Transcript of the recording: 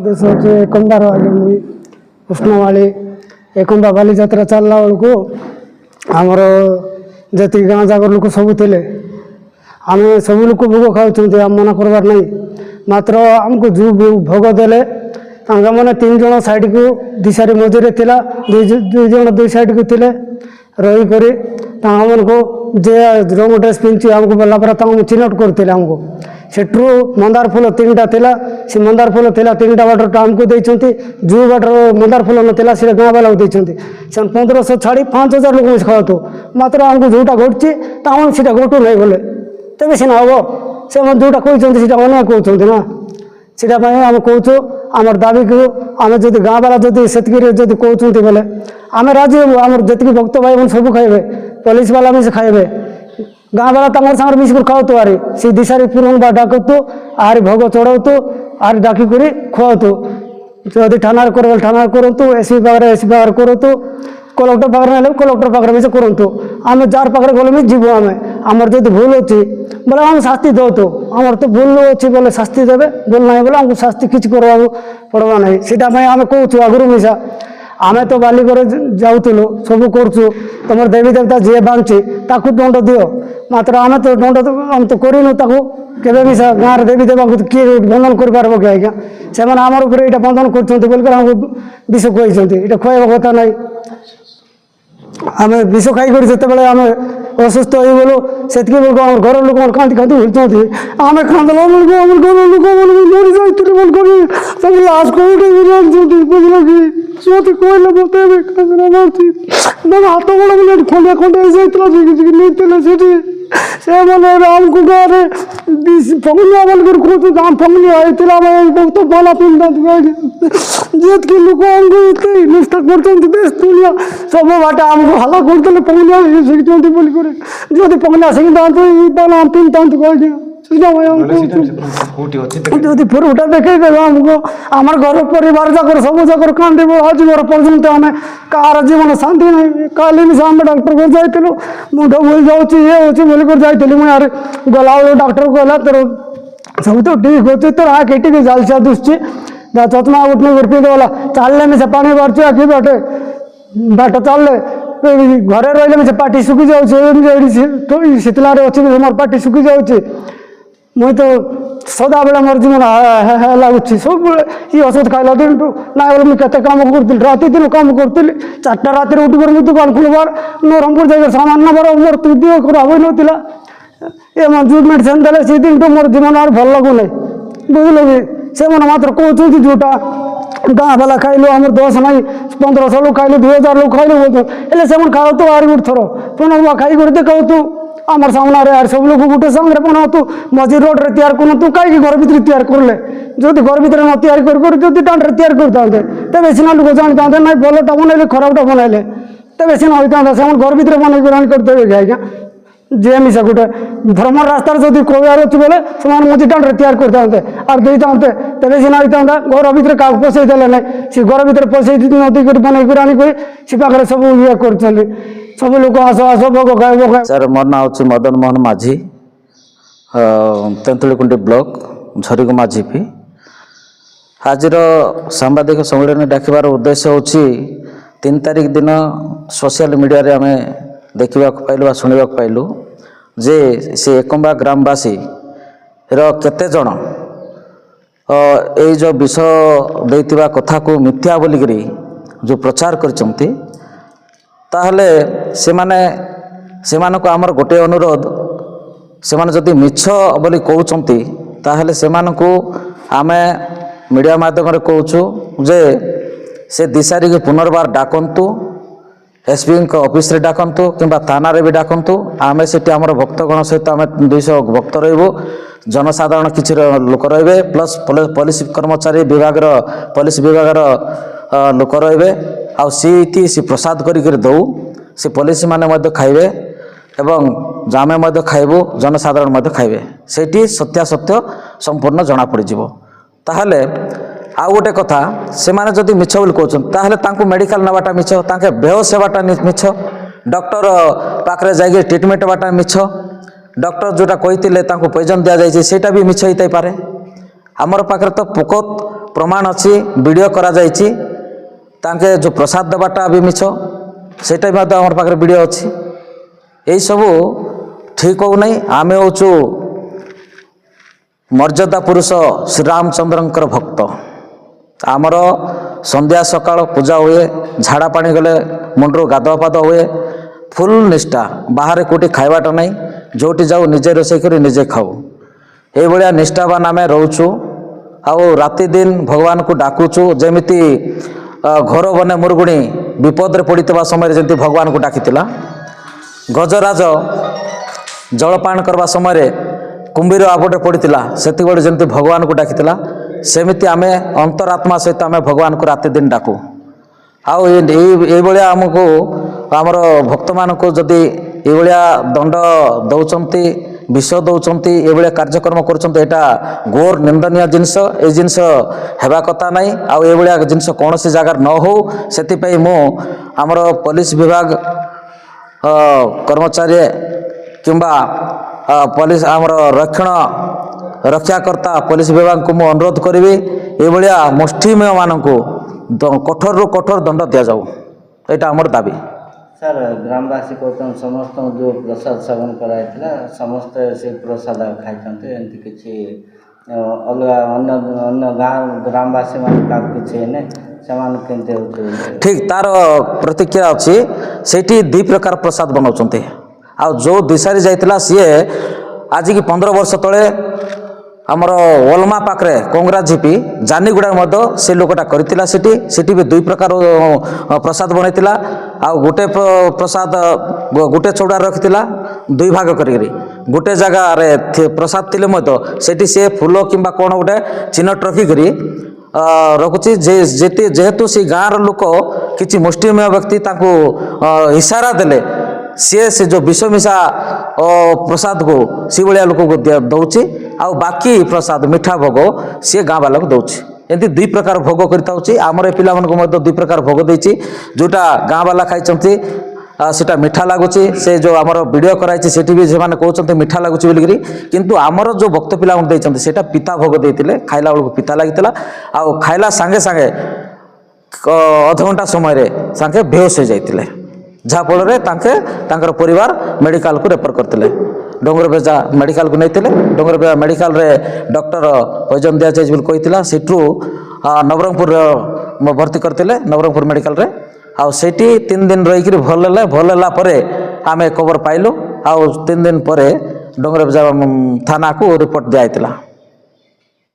उद्देश्य हूँ एकम्बार आगे मुई कृष्णवाड़ी एकम्बा बाली यात्रा चलला बेलू आमर जी गाँ जाक लोक सब थे आम सब लोक भोग खाऊँ आम मना करवार नहीं मात्र आमको जो भोग देले मैंने 3 जन साइड को दिशारी मझे थिला दुई जन दुई साइड को थे रहीक को जे रंग ड्रेस पिंधि आमको बोला चिन्हट करते आमको सेठू मंदार फूल 3टा थिला से मंदार फूल थिला 3टा वाटर आमको देते जो वाटर मंदार फूल नाला से गाँ वाला देते 1500 छाड़ी 5000 लोग खाओ मात्र आमको जोटा घटुची से घटू नहीं बोले तेज सीना हम से जोटा कहते अनेक कहते ना सीटा आम कहूँ आम दाबी को आम जो गाँ वाला जो से कहते बोले आम राजी हूँ आम जी भक्त भाई बहन सब खाइबे पुलिस वाला भी से खाइबे गाँ वाला तमर सागर मिसिक खाओ आरी से दिशारी पूरण बा डाकतु आरी भोग चढ़ाऊ आरी डाकिक खुआतु जदि थाना कर थाना करूँ एसपी पाखे करूँ कलेक्टर पाखे ना कलेक्टर पाखे भी करूँ आम जार पाखे गले भी जीव आम आमर जो भूल अच्छी बोले आम शास्ति दौ तो आमर तो भूल अच्छी बोले शास्ति देवे भूल ना बोले आमको शास्ति किसी करवा पड़वा ना सीटा आम कहूँ आगुरी मिशा आमे तो बालिकर जाऊलु सब करूँ तुम देवी देवता जी बांधि ताकू दंड दियो मात्र आम तो दंड आम तो करूँ केवे भी गाँव देवी देवा किए बंधन कर पार्ब कि आज्ञा से आमर उपर ये बंधन कर विष कहते खुआवा कथा ना आम विष खाई जिते आम असुस्थ हो गलु से घर लोक कांति कांति हिलते आम खादला घर लोक मरी जाते सब लास्ट बुझल कि मत कहले मत हाथ गोड़ खंडिया खंडिया जाता से मैंने आमको गाँव में फंगनिया बोल कर आम फंगनिया बहुत भला पिंधा जीत के लोक आमको निष्ठा करते देश दुनिया सब बाट आमको हल्ला करते फंगनिया शिखते बोल जो फंगनिया शिखता आम पिंधा कह उठा देखे आमको आम घर परिवार जाक सब जाक कांदे आज घर पर्यंत आम कार जीवन शांति ना काली आम डाक्टर को जाइलु मुंड बोल जाऊँगी ये हो बोलिक जाइली मुझे गला बेलू डाक्टर कहला तोर सब तो ठीक अच्छे तोर आँख एटी जालसा दुसुची चश्मा उठने पिंधला चलने में से पानी बाहर आखि बाटे बाट चलले घरे रही में से पाटी सुखी जाऊँगी शीतलार अच्छी मोर पाटी सुखी जाऊँगी मुई तो सदा बेला मोर जीवन लगुच सब ये औषध खाइला दिन ना बोले मुझे कम करी राति दिन कम करी 4टा रात उठकर मुझे दुकान खुलबार नरमपुर जाकर सामान नबर मोर तुदी खराब हो नाला ये जो मेडिसिन देले से दिन तो मोर जीवन और भल लगुना बुझल कि से मैंने मात्र कहते जोटा गाँ वाला खाइलु आम 10 ना 1500 लोग खाइलु 2000 लोग खाइलु बोलते से खाओ तो आर गोटे थर पुनः खाई देखा तू आमर सामना यार सब लोग गोटे सामने बनाओ तू मझी रोड रे तैयार कर तू कहीं घर भीतर तैयार करले जो घर भीतर न तैयार कर टाँटे तैयार करते तेज सीना लोग जानते ना भलटा बनइले खराबटा बनइले तेज सीना होता से घर भीतर बन करते आज्ञा जे मिसा गोटे भ्रमण रास्तार जो कबार अच्छे बोले से मझी टाँटे तैयार करते और देते तेज सीना होता घर भीतर क्या पशे देले ना सी घर भीतर पशे नदी कर बनई आनिक सी पाखे सब ये कर सब लोग आस आस भोग खाए सर मोर ना हूँ मदन मोहन माझी तेंतुलीकुंडी ब्लॉक झरीगुमा जीपी आज सांबादिक सम्मेलन डाकिबार उद्देश्य हूँ 3 तारिख दिन सोशल मीडिया रे आम देखा पाइलु शुणा पाइलु जे से एकम्बा ग्रामवासी केते जन जो विष देइतिबा कथा को मिथ्या बोलिकी जो प्रचार करचंती ताहले सेमानक आमर गोटे अनुरोध से जदि मिछ बोली कहउचंती ताहले सेमानकु आमे मीडिया माध्यम रे कहउछु जे से दिशारी के पुनर्बार डाकंतु एसपी को ऑफिस रे डाकंतु किंबा थाना रे भी डाकंतु आमे सेठी आमर भक्तगण सहित आमे 200 भक्त रहबो जनसाधारण किछि लोक रहबे प्लस पुलिस कर्मचारी विभाग पुलिस विभाग लोक रहबे आ सी प्रसाद करिक दौ से पुलिस माने खाइबे एवं जामे खाइबू जनसाधारण खाइबे सेठी सत्यासत्य संपूर्ण जना पड़ जिवो ताहले आउ गोटे कथा से माने जदि मिछ बोली कहउछन ताहले तांको मेडिकल नबाटा मिछ तांके बेहोश हेबाटा मिछ डॉक्टर पाखरे जाइके ट्रीटमेंट बाटा मिछ डॉक्टर जोटा कहितिले तांको पॉइजन दिया जाइछे सेटा भी मिछ हितै पारे हमर पाखरे तो प्रमाण अच्छी वीडियो करा जायछि तांके जो प्रसाद देवाटा भी मिछ सेटा भी आम पाखे वीडियो अच्छी यही सबू ठीक हो नहीं आमे होचु मर्यादा पुरुष श्रीरामचंद्रंकर भक्त आमर संध्या सकाळ पूजा हुए झाड़ा पानी गले मुंडरू गाधुआ पाधुआ हुए फुल निष्ठा बाहर कोटी खाइबाटा नहीं जोटी जाऊ निजे रोषे करी निजे खाऊ ये भाया निष्ठावान आम रोचु आउ राति दिन भगवान को डाकुचु जमिति घर बने मुरगुणी विपद पड़ता समय जमी भगवान को डाकिला गजराज जलपान करवा समय कुंभीर आपटे पड़ता से जमी भगवान को डाकिला सेमिति आमे अंतरात्मा सहित आमे भगवान को राति दिन डाकू आउ ये आमको आमर भक्त मान को जदि ये दंड दौरान विष दौरान ये कार्यक्रम कर घोर निंदनीय जिनस ये जिनस हेबा कथा नहीं आउ ये जिनस कौन सी जगार न हो से मु आमर पुलिस विभाग कर्मचारी किंबा पुलिस आमर रक्षाकर्ता पुलिस विभाग को मुझे अनुरोध करी ये मुष्टिमेय मान को कठोर रु कठोर दंड दि जाऊ यहाँ आमर दाबी सर ग्रामवासी कहते समस्त जो प्रसाद सेवन कराइला समस्ते से प्रसाद खाई एमती किसी अलग अन्य गाँव ग्रामवासी मान किसी ठीक तार प्रतिक्रिया अच्छी से दी प्रकार प्रसाद बनाऊँ आ जो दिशारी जाइला सी आज की 15 वर्ष तले आमर ओलमा पाखे कंगरा झिपी जानीगुड़ा से लोकटा करथिला सेठी भी 2 प्रकार प्रसाद बनैतिला आ गोटे प्रसाद गोटे चौड़ा रखिथिला 2 भाग करी गोटे जगह रे प्रसाद थिले सेठी से फूल किंबा कोन गोटे चिन्हट रखिकरी रखुची जेहेतु से गाँव लोक किसी मुष्टिमेय व्यक्ति ताको इशारा देले से जो विष मिशा प्रसाद को सी भाया लोक को दौची आ बाकी प्रसाद मिठा भोग सी गाँ वाला को दौची एमती 2 प्रकार भोग करमर ए पिला 2 प्रकार भोग देती जोटा गाँ वाला खाई सेटा मिठा लगुच से जो आमर वीडियो कराई से भी से कहते मिठा लगुच बोलिकी किंतु आमर जो भक्त पिला देता पिता भोग देते खाइला बेलू पिता लगी आ खाइला सांगे सांगे अध घंटा समय सांगे बेहोश हो जाते जहाँफल परिवार मेडिकल को रेफर करते डोंगर बेजा मेडिकल को नहीं डोंगर बेजा मेडिकल रे डॉक्टर पॉइजन दिया जाए बोली सेठू नवरंगपुर भर्ती करते नवरंगपुर मेडिकल रे आउ सेठी 3 दिन रहीकि भल आम खबर पाइलु आउ 3 दिन पर डोंगर बेजा थाना को रिपोर्ट दिया।